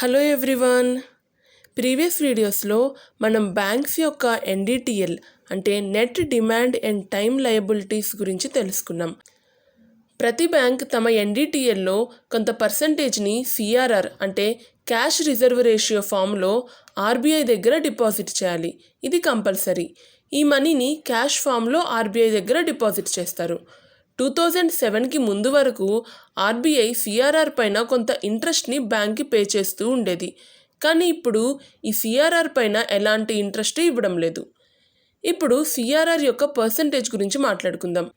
Hello everyone. Previous వీడియోస్లో మనం banks యొక్క ఎన్డిటిఎల్ అంటే net demand and time liabilities గురించి తెలుసుకున్నాం. ప్రతి బ్యాంక్ తమ ఎన్డిటిఎల్లో కొంత పర్సంటేజ్ని సిఆర్ఆర్ అంటే క్యాష్ రిజర్వ్ రేషియో ఫామ్లో ఆర్బీఐ దగ్గర డిపాజిట్ చేయాలి. ఇది కంపల్సరీ. ఈ మనీని క్యాష్ ఫామ్లో ఆర్బీఐ దగ్గర డిపాజిట్ చేస్తారు. 2007కి ముందు వరకు ఆర్బీఐ సిఆర్ఆర్ పైన కొంత ఇంట్రెస్ట్ని బ్యాంక్కి పే చేస్తూ ఉండేది. కానీ ఇప్పుడు ఈ సిఆర్ఆర్ పైన ఎలాంటి ఇంట్రెస్ట్ ఇవ్వడం లేదు. ఇప్పుడు సిఆర్ఆర్ యొక్క పర్సంటేజ్ గురించి మాట్లాడుకుందాం.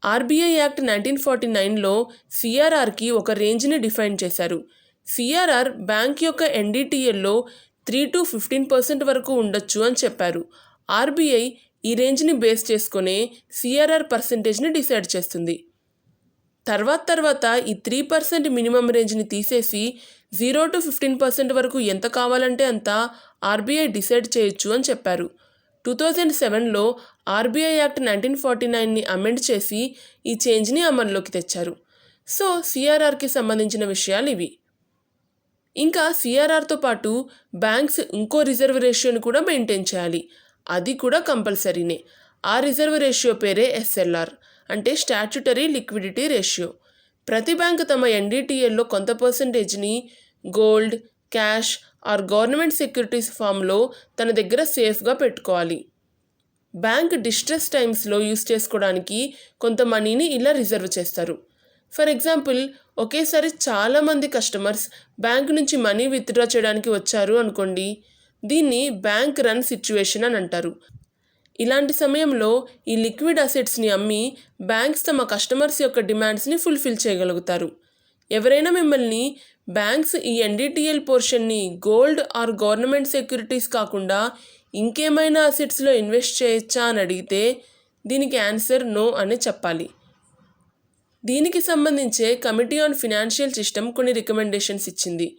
ఆర్బీఐ యాక్ట్ 1949లో సిఆర్ఆర్కి ఒక రేంజ్ని డిఫైన్ చేశారు. సిఆర్ఆర్ బ్యాంక్ యొక్క ఎన్డిటిఎల్లో 3 to 15% వరకు ఉండొచ్చు అని చెప్పారు. ఆర్బీఐ ఈ రేంజ్ని బేస్ చేసుకునే సిఆర్ఆర్ పర్సంటేజ్ని డిసైడ్ చేస్తుంది. తర్వాత ఈ 3% మినిమం రేంజ్ని తీసేసి 0 to 15% వరకు ఎంత కావాలంటే అంత ఆర్బీఐ డిసైడ్ చేయొచ్చు అని చెప్పారు. 2007లో ఆర్బీఐ యాక్ట్ 1949ని అమెండ్ చేసి ఈ చేంజ్ని అమల్లోకి తెచ్చారు. సో సిఆర్ఆర్కి సంబంధించిన విషయాలు ఇవి. ఇంకా సిఆర్ఆర్తో పాటు బ్యాంక్స్ ఇంకో రిజర్వ్ రేషియోని కూడా మెయింటైన్ చేయాలి. అది కూడా కంపల్సరీనే. ఆ రిజర్వ్ రేషియో పేరే ఎస్ఎల్ఆర్ అంటే స్టాట్యుటరీ లిక్విడిటీ రేషియో. ప్రతి బ్యాంక్ తమ ఎన్డిటిఎల్లో కొంత పర్సంటేజ్ని gold, cash or government securities ఫామ్లో తన దగ్గర సేఫ్గా పెట్టుకోవాలి. బ్యాంక్ డిస్ట్రెస్ టైమ్స్లో యూస్ చేసుకోవడానికి కొంత మనీని ఇలా రిజర్వ్ చేస్తారు. ఫర్ ఎగ్జాంపుల్, ఒకేసారి చాలామంది కస్టమర్స్ బ్యాంక్ నుంచి మనీ విత్డ్రా చేయడానికి వచ్చారు అనుకోండి. దీన్ని బ్యాంక్ రన్ సిచ్యువేషన్ అని అంటారు. ఇలాంటి సమయంలో ఈ లిక్విడ్ అసెట్స్ని అమ్మి బ్యాంక్స్ తమ కస్టమర్స్ యొక్క డిమాండ్స్ని ఫుల్ఫిల్ చేయగలుగుతారు. ఎవరైనా మిమ్మల్ని బ్యాంక్స్ ఈ ఎన్డిటిఎల్ పోర్షన్ని గోల్డ్ ఆర్ గవర్నమెంట్ సెక్యూరిటీస్ కాకుండా ఇంకేమైనా అసెట్స్లో ఇన్వెస్ట్ చేయొచ్చా అని అడిగితే దీనికి ఆన్సర్ నో అని చెప్పాలి. దీనికి సంబంధించే కమిటీ ఆన్ ఫినాన్షియల్ సిస్టమ్ కొన్ని రికమెండేషన్స్ ఇచ్చింది.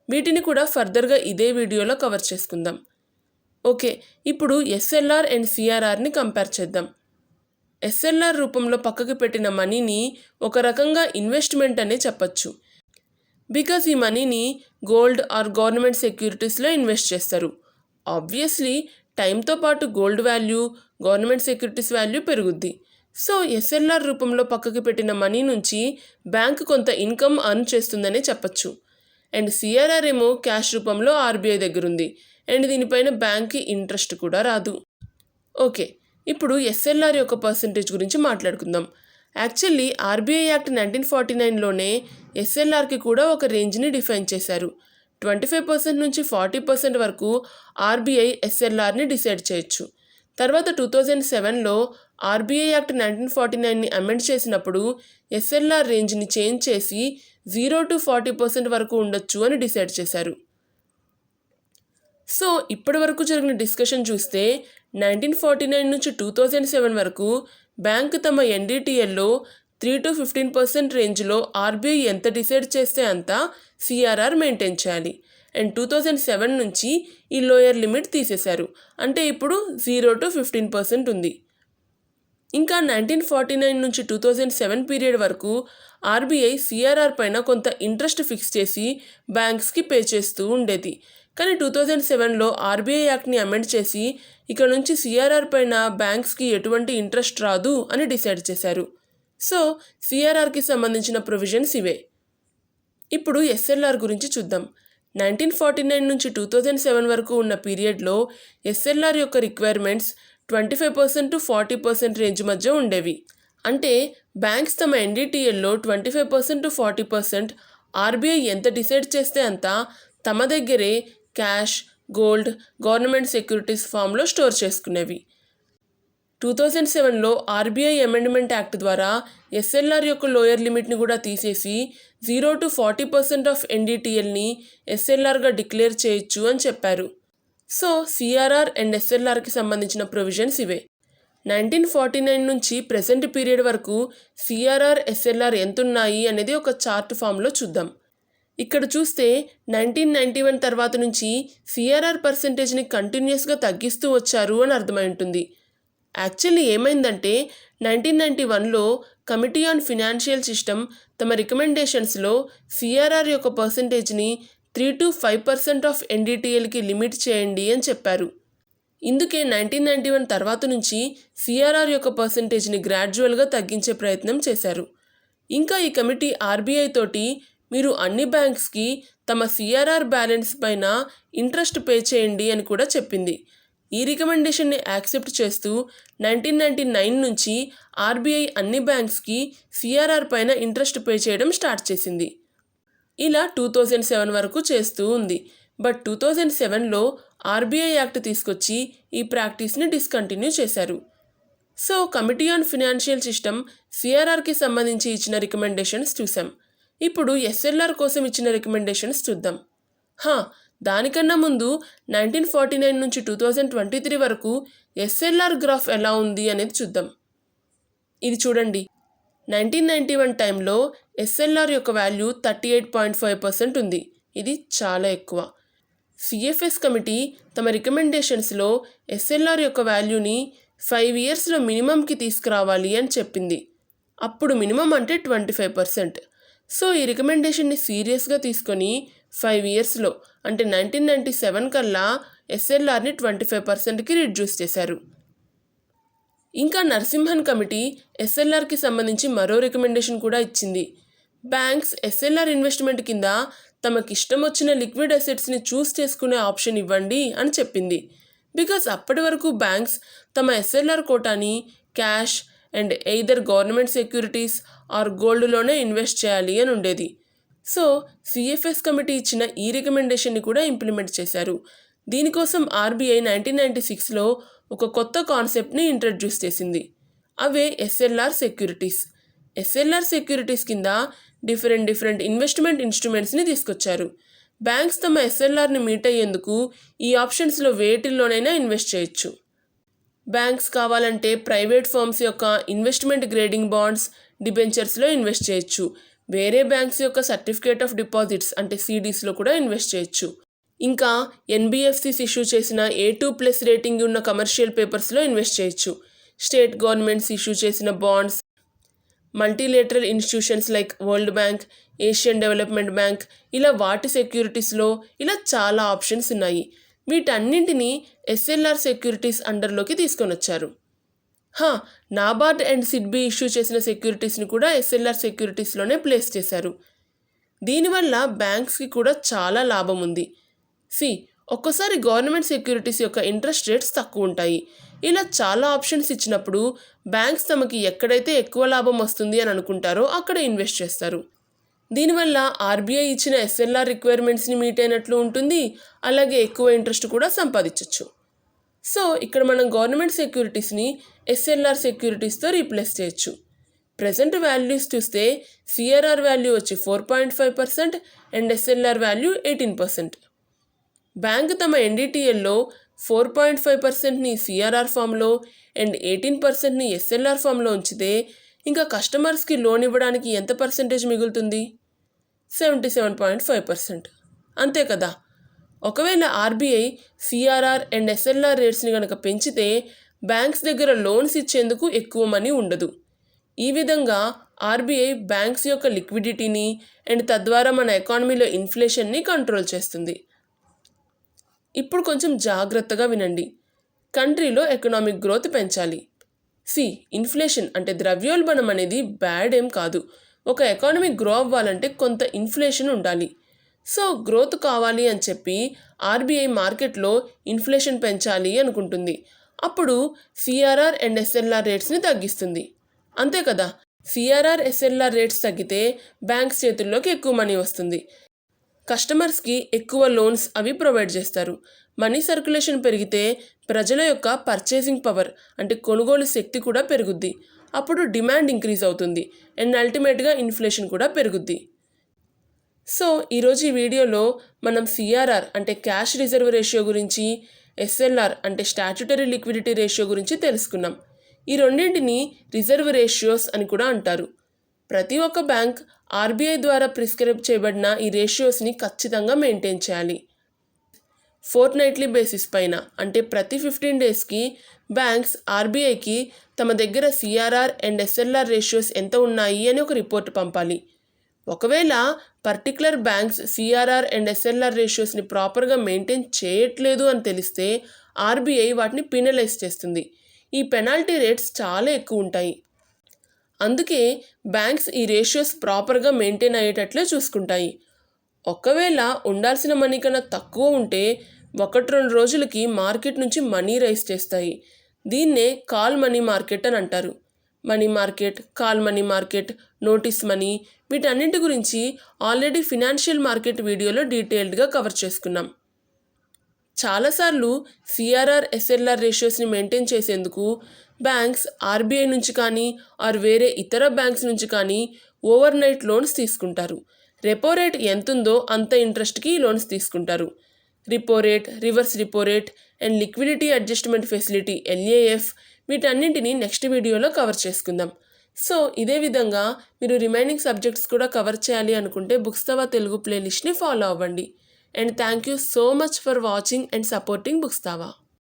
వీటిని కూడా ఫర్దర్గా ఇదే వీడియోలో కవర్ చేసుకుందాం. ఓకే, ఇప్పుడు ఎస్ఎల్ఆర్ అండ్ సిఆర్ఆర్ని కంపేర్ చేద్దాం. ఎస్ఎల్ఆర్ రూపంలో పక్కకి పెట్టిన మనీని ఒక రకంగా ఇన్వెస్ట్మెంట్ అనే చెప్పచ్చు. బికాజ్ ఈ మనీని గోల్డ్ ఆర్ గవర్నమెంట్ సెక్యూరిటీస్లో ఇన్వెస్ట్ చేస్తారు. ఆబ్వియస్లీ టైంతో పాటు gold value, government securities value పెరుగుద్ది. సో ఎస్ఎల్ఆర్ రూపంలో పక్కకి పెట్టిన మనీ నుంచి బ్యాంక్ కొంత ఇన్కమ్ అర్న్ చేస్తుందనే చెప్పచ్చు. అండ్ సిఆర్ఆర్ ఏమో క్యాష్ రూపంలో ఆర్బీఐ దగ్గర ఉంది అండ్ దీనిపైన బ్యాంక్కి ఇంట్రెస్ట్ కూడా రాదు. ఓకే, ఇప్పుడు ఎస్ఎల్ఆర్ యొక్క పర్సంటేజ్ గురించి మాట్లాడుకుందాం. యాక్చువల్లీ ఆర్బీఐ యాక్ట్ 1949లోనే ఎస్ఎల్ఆర్కి కూడా ఒక రేంజ్ని డిఫైన్ చేశారు. 25% నుంచి 40% వరకు ఆర్బీఐ ఎస్ఎల్ఆర్ని డిసైడ్ చేయొచ్చు. తర్వాత 2007లో ఆర్బీఐ యాక్ట్ 1949ని అమెండ్ చేసినప్పుడు ఎస్ఎల్ఆర్ రేంజ్ని చేంజ్ చేసి 0 to 40% వరకు ఉండొచ్చు అని డిసైడ్ చేశారు. సో ఇప్పటి వరకు జరిగిన డిస్కషన్ చూస్తే 1949 నుంచి 2007 వరకు బ్యాంక్ తమ ఎన్డిటిఎల్లో 3 to 15% రేంజ్లో ఆర్బీఐ ఎంత డిసైడ్ చేస్తే అంత సిఆర్ఆర్ మెయింటైన్ చేయాలి. అండ్ 2007 నుంచి ఈ లోయర్ లిమిట్ తీసేశారు. అంటే ఇప్పుడు 0 to 15% ఉంది. ఇంకా 1949 నుంచి 2007 పీరియడ్ వరకు ఆర్బీఐ సిఆర్ఆర్ పైన కొంత ఇంట్రెస్ట్ ఫిక్స్ చేసి బ్యాంక్స్కి పే చేస్తూ ఉండేది. కానీ 2007లో ఆర్బీఐ యాక్ట్ని అమెండ్ చేసి ఇక నుంచి సిఆర్ఆర్ పైన బ్యాంక్స్కి ఎటువంటి ఇంట్రెస్ట్ రాదు అని డిసైడ్ చేశారు. సో సిఆర్ఆర్కి సంబంధించిన ప్రొవిజన్స్ ఇవే. ఇప్పుడు ఎస్ఎల్ఆర్ గురించి చూద్దాం. 1949 నుంచి 2007 వరకు ఉన్న పీరియడ్లో ఎస్ఎల్ఆర్ యొక్క రిక్వైర్మెంట్స్ 25% to 40% రేంజ్ మధ్య ఉండేవి. అంటే బ్యాంక్స్ తమ ఎన్డిటిఎల్లో 25% to 40% ఆర్బీఐ ఎంత డిసైడ్ చేస్తే అంత తమ దగ్గరే క్యాష్, గోల్డ్, గవర్నమెంట్ సెక్యూరిటీస్ ఫామ్లో స్టోర్ చేసుకునేవి. 2007లో ఆర్బీఐ అమెండ్మెంట్ యాక్ట్ ద్వారా ఎస్ఎల్ఆర్ యొక్క లోయర్ లిమిట్ని కూడా తీసేసి 0 to 40% ఆఫ్ ఎన్డిటిఎల్ని ఎస్ఎల్ఆర్గా డిక్లేర్ చేయొచ్చు అని చెప్పారు. సో సిఆర్ఆర్ అండ్ ఎస్ఎల్ఆర్కి సంబంధించిన ప్రొవిజన్స్ ఇవే. 1949 నుంచి ప్రెసెంట్ పీరియడ్ వరకు సిఆర్ఆర్, ఎస్ఎల్ఆర్ ఎంతున్నాయి అనేది ఒక చార్ట్ ఫామ్లో చూద్దాం. ఇక్కడ చూస్తే 1991 తర్వాత నుంచి సిఆర్ఆర్ పర్సంటేజ్ని కంటిన్యూస్గా తగ్గిస్తూ వచ్చారు అని అర్థమై ఉంటుంది. యాక్చువల్లీ ఏమైందంటే 1991లో కమిటీ ఆన్ ఫినాన్షియల్ సిస్టమ్ తమ రికమెండేషన్స్లో సిఆర్ఆర్ యొక్క పర్సంటేజ్ని 3 to 5% ఆఫ్ ఎన్డీటీఎల్కి లిమిట్ చేయండి అని చెప్పారు. ఇందుకే 1991 తర్వాత నుంచి సిఆర్ఆర్ యొక్క పర్సంటేజ్ని గ్రాడ్యువల్గా తగ్గించే ప్రయత్నం చేశారు. ఇంకా ఈ కమిటీ ఆర్బీఐ తోటి మీరు అన్ని బ్యాంక్స్కి తమ సిఆర్ఆర్ బ్యాలెన్స్ పైన ఇంట్రెస్ట్ పే చేయండి అని కూడా చెప్పింది. ఈ రికమెండేషన్ని యాక్సెప్ట్ చేస్తూ 1999 నుంచి ఆర్బీఐ అన్ని బ్యాంక్స్కి సిఆర్ఆర్ పైన ఇంట్రెస్ట్ పే చేయడం స్టార్ట్ చేసింది. ఇలా 2007 వరకు చేస్తూ ఉంది. బట్ 2007లో ఆర్బీఐ యాక్ట్ తీసుకొచ్చి ఈ ప్రాక్టీస్ని డిస్కంటిన్యూ చేశారు. So committee on financial system సిఆర్ఆర్కి సంబంధించి ఇచ్చిన రికమెండేషన్స్ చూసాం. ఇప్పుడు ఎస్ఎల్ఆర్ కోసం ఇచ్చిన రికమెండేషన్స్ చూద్దాం. దానికన్నా ముందు 1949 నుంచి 2023 వరకు ఎస్ఎల్ఆర్ గ్రాఫ్ ఎలా ఉంది అనేది చూద్దాం. ఇది చూడండి. 1991 టైంలో ఎస్ఎల్ఆర్ యొక్క వాల్యూ 38.5% ఉంది. ఇది చాలా ఎక్కువ. సిఎఫ్ఎస్ కమిటీ తమ రికమెండేషన్స్లో ఎస్ఎల్ఆర్ యొక్క వాల్యూని 5 ఇయర్స్లో మినిమంకి తీసుకురావాలి అని చెప్పింది. అప్పుడు మినిమం అంటే 25%. సో ఈ రికమెండేషన్ని సీరియస్గా తీసుకొని 5 ఇయర్స్లో అంటే 1997 కల్లా ఎస్ఎల్ఆర్ని 25%కి రిడ్యూస్ చేశారు. ఇంకా నరసింహన్ కమిటీ ఎస్ఎల్ఆర్కి సంబంధించి మరో రికమెండేషన్ కూడా ఇచ్చింది. బ్యాంక్స్ ఎస్ఎల్ఆర్ ఇన్వెస్ట్మెంట్ కింద తమకిష్టం వచ్చిన లిక్విడ్ అసెట్స్ని చూస్ చేసుకునే ఆప్షన్ ఇవ్వండి అని చెప్పింది. బికాస్ అప్పటి వరకు బ్యాంక్స్ తమ ఎస్ఎల్ఆర్ కోటాని cash and either government securities or గోల్డ్లోనే ఇన్వెస్ట్ చేయాలి అని ఉండేది. సో సిఎఫ్ఎస్ కమిటీ ఇచ్చిన ఈ రికమెండేషన్ని కూడా ఇంప్లిమెంట్ చేశారు. దీనికోసం ఆర్బీఐ 1996లో ఒక కొత్త కాన్సెప్ట్ని ఇంట్రడ్యూస్ చేసింది. అవే ఎస్ఎల్ఆర్ సెక్యూరిటీస్. ఎస్ఎల్ఆర్ సెక్యూరిటీస్ కింద డిఫరెంట్ ఇన్వెస్ట్మెంట్ ఇన్స్ట్రుమెంట్స్ని తీసుకొచ్చారు. బ్యాంక్స్ తమ ఎస్ఎల్ఆర్ని మీట్ అయ్యేందుకు ఈ ఆప్షన్స్లో వేటిల్లోనైనా ఇన్వెస్ట్ చేయొచ్చు. బ్యాంక్స్ కావాలంటే ప్రైవేట్ ఫర్మ్స్ యొక్క ఇన్వెస్ట్మెంట్ గ్రేడింగ్ బాండ్స్, డిబెంచర్స్లో ఇన్వెస్ట్ చేయొచ్చు. వేరే బ్యాంక్స్ యొక్క సర్టిఫికేట్ ఆఫ్ డిపాజిట్స్ అంటే సిడీస్లో కూడా ఇన్వెస్ట్ చేయొచ్చు. ఇంకా ఎన్బిఎఫ్సిస్ ఇష్యూ చేసిన A2+ రేటింగ్ ఉన్న కమర్షియల్ పేపర్స్లో ఇన్వెస్ట్ చేయొచ్చు. స్టేట్ గవర్నమెంట్స్ ఇష్యూ చేసిన bonds, multilateral institutions like world bank, Asian development bank, ఇలా వాటి సెక్యూరిటీస్లో ఇలా చాలా ఆప్షన్స్ ఉన్నాయి. వీటన్నింటినీ ఎస్ఎల్ఆర్ సెక్యూరిటీస్ అండర్లోకి తీసుకొని వచ్చారు. నాబార్డ్ అండ్ సిడ్బీ ఇష్యూ చేసిన సెక్యూరిటీస్ని కూడా ఎస్ఎల్ఆర్ సెక్యూరిటీస్లోనే ప్లేస్ చేశారు. దీనివల్ల బ్యాంక్స్కి కూడా చాలా లాభం ఉంది. ఒక్కోసారి గవర్నమెంట్ సెక్యూరిటీస్ యొక్క ఇంట్రెస్ట్ రేట్స్ తక్కువ ఉంటాయి. ఇలా చాలా ఆప్షన్స్ ఇచ్చినప్పుడు బ్యాంక్స్ తమకి ఎక్కడైతే ఎక్కువ లాభం వస్తుంది అని అనుకుంటారో అక్కడ ఇన్వెస్ట్ చేస్తారు. దీనివల్ల ఆర్బీఐ ఇచ్చిన ఎస్ఎల్ఆర్ రిక్వైర్మెంట్స్ని మీట్ అయినట్లు ఉంటుంది, అలాగే ఎక్కువ ఇంట్రెస్ట్ కూడా సంపాదించవచ్చు. సో ఇక్కడ మనం గవర్నమెంట్ సెక్యూరిటీస్ని ఎస్ఎల్ఆర్ సెక్యూరిటీస్తో రీప్లేస్ చేయొచ్చు. ప్రెజెంట్ వాల్యూస్ చూస్తే సిఆర్ఆర్ వాల్యూ వచ్చి 4.5% అండ్ ఎస్ఎల్ఆర్ వాల్యూ 18%. బ్యాంక్ తమ ఎన్డీటీఎల్లో 4.5%ని సిఆర్ఆర్ ఫామ్లో అండ్ 18%ని ఎస్ఎల్ఆర్ ఫామ్లో ఉంచితే ఇంకా కస్టమర్స్కి లోన్ ఇవ్వడానికి ఎంత పర్సెంటేజ్ మిగులుతుంది? 77.5%. అంతే కదా. ఒకవేళ ఆర్బీఐ సిఆర్ఆర్ అండ్ ఎస్ఎల్ఆర్ రేట్స్ని కనుక పెంచితే బ్యాంక్స్ దగ్గర లోన్స్ ఇచ్చేందుకు ఎక్కువ మనీ ఉండదు. ఈ విధంగా ఆర్బీఐ బ్యాంక్స్ యొక్క లిక్విడిటీని అండ్ తద్వారా మన ఎకానమీలో ఇన్ఫ్లేషన్ని కంట్రోల్ చేస్తుంది. ఇప్పుడు కొంచెం జాగ్రత్తగా వినండి. కంట్రీలో ఎకనామిక్ గ్రోత్ పెంచాలి. ఇన్ఫ్లేషన్ అంటే ద్రవ్యోల్బణం అనేది బ్యాడ్ ఏం కాదు. ఒక ఎకానమీ గ్రో అవ్వాలంటే కొంత ఇన్ఫ్లేషన్ ఉండాలి. సో గ్రోత్ కావాలి అని చెప్పి ఆర్బీఐ మార్కెట్లో ఇన్ఫ్లేషన్ పెంచాలి అనుకుంటుంది. అప్పుడు సిఆర్ఆర్ అండ్ ఎస్ఎల్ఆర్ రేట్స్ని తగ్గిస్తుంది. అంతే కదా. సిఆర్ఆర్ ఎస్ఎల్ఆర్ రేట్స్ తగ్గితే బ్యాంక్స్ చేతుల్లోకి ఎక్కువ మనీ వస్తుంది. కస్టమర్స్కి ఎక్కువ లోన్స్ అవి ప్రొవైడ్ చేస్తారు. మనీ సర్క్యులేషన్ పెరిగితే ప్రజల యొక్క పర్చేసింగ్ పవర్ అంటే కొనుగోలు శక్తి కూడా పెరుగుద్ది. అప్పుడు డిమాండ్ ఇంక్రీజ్ అవుతుంది అండ్ అల్టిమేట్గా ఇన్ఫ్లేషన్ కూడా పెరుగుద్ది. సో ఈరోజు ఈ వీడియోలో మనం సిఆర్ఆర్ అంటే క్యాష్ రిజర్వ్ రేషియో గురించి, ఎస్ఎల్ఆర్ అంటే స్టాట్యుటరీ లిక్విడిటీ రేషియో గురించి తెలుసుకున్నాం. ఈ రెండింటిని రిజర్వ్ రేషియోస్ అని కూడా అంటారు. ప్రతి ఒక్క బ్యాంక్ ఆర్బీఐ ద్వారా ప్రిస్క్రైబ్ చేయబడిన ఈ రేషియోస్ని ఖచ్చితంగా మెయింటైన్ చేయాలి. ఫోర్ట్నైట్లీ బేసిస్ పైన అంటే ప్రతి 15 డేస్కి బ్యాంక్స్ ఆర్బీఐకి తమ దగ్గర సిఆర్ఆర్ అండ్ ఎస్ఎల్ఆర్ రేషియోస్ ఎంత ఉన్నాయి అని ఒక రిపోర్ట్ పంపాలి. ఒకవేళ particular banks CRR and SLR రేషియోస్ని ప్రాపర్గా మెయింటైన్ చేయట్లేదు అని తెలిస్తే ఆర్బీఐ వాటిని పినలైజ్ చేస్తుంది. ఈ పెనాల్టీ రేట్స్ చాలా ఎక్కువ ఉంటాయి. అందుకే బ్యాంక్స్ ఈ రేషియోస్ ప్రాపర్గా మెయింటైన్ అయ్యేటట్లే చూసుకుంటాయి. ఒకవేళ ఉండాల్సిన మనీ కన్నా తక్కువ ఉంటే 1-2 రోజులకి మార్కెట్ నుంచి మనీ రైజ్ చేస్తాయి. దీన్నే కాల్ మనీ మార్కెట్ అని అంటారు. Money market, call money market, notice money వీటన్నింటి గురించి ఆల్రెడీ ఫినాన్షియల్ మార్కెట్ వీడియోలో డీటెయిల్డ్గా కవర్ చేసుకున్నాం. చాలాసార్లు సిఆర్ఆర్ ఎస్ఎల్ఆర్ రేషియోస్ని మెయింటైన్ చేసేందుకు బ్యాంక్స్ ఆర్బీఐ నుంచి కానీ వేరే ఇతర బ్యాంక్స్ నుంచి కానీ ఓవర్ నైట్ లోన్స్ తీసుకుంటారు. రెపో రేట్ ఎంతుందో అంత ఇంట్రెస్ట్కి లోన్స్ తీసుకుంటారు. Repo rate, reverse repo rate and liquidity adjustment facility LAF వీటన్నింటినీ నెక్స్ట్ వీడియోలో కవర్ చేసుకుందాం. సో ఇదే విధంగా మీరు రిమైనింగ్ సబ్జెక్ట్స్ కూడా కవర్ చేయాలి అనుకుంటే బుక్స్తవా తెలుగు ప్లేలిస్ట్ని ఫాలో అవ్వండి. And thank you so much for watching and supporting బుక్స్తవా.